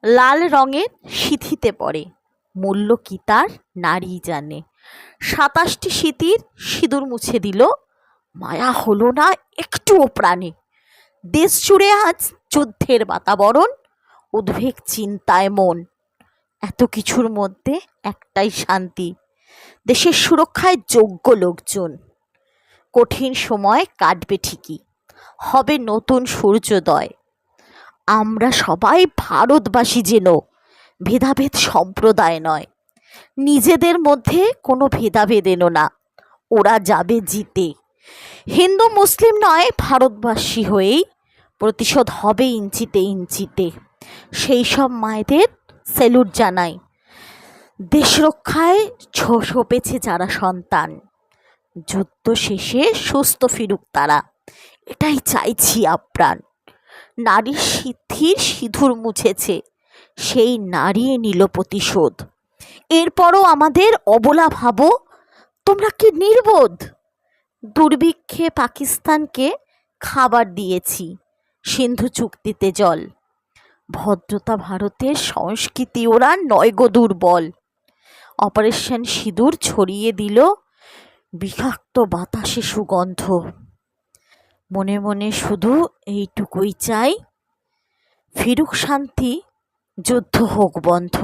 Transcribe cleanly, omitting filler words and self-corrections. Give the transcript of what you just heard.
লাল রঙের সিঁথিতে পড়ে, মূল্য কি তার নারী জানে। 27টি সিঁথির সিঁদুর মুছে দিল, মায়া হলো না একটুও প্রাণে। দেশ জুড়ে আজ যুদ্ধের বাতাবরণ, উদ্বেগ চিন্তায় মন। এত কিছুর মধ্যে একটাই শান্তি, দেশের সুরক্ষায় যোগ্য লোকজন। কঠিন সময় কাটবে ঠিকই, হবে নতুন সূর্যোদয়। আমরা সবাই ভারতবাসী যেন, ভেদাভেদ সম্প্রদায় নয়। নিজেদের মধ্যে কোনো ভেদাভেদ এনো না, ওরা যাবে জিতে। হিন্দু মুসলিম নয়, ভারতবাসী হয়েই প্রতিশোধ হবে ইঞ্চিতে ইঞ্চিতে। সেই সব মায়েদের স্যালুট জানাই, দেশ রক্ষায় সঁপেছে যারা সন্তান। যুদ্ধ শেষে সুস্থ ফিরুক তারা, এটাই চাইছি আপ্রাণ। নারীর সিদ্ধির সিঁদুর মুছেছে, সেই নারী নিল প্রতিশোধ। এরপরও আমাদের অবলা ভাবো, তোমরা কি নির্বোধ? দুর্ভিক্ষে পাকিস্তানকে খাবার দিয়েছি, সিন্ধু চুক্তিতে জল। ভদ্রতা ভারতের সংস্কৃতি, ওরা নয় গো দুর্বল। অপারেশন সিঁদুর ছড়িয়ে দিল বিষাক্ত বাতাসে সুগন্ধ। মনে মনে শুধু এইটুকুই চাই, ফিরুক শান্তি, যুদ্ধ হোক বন্ধ।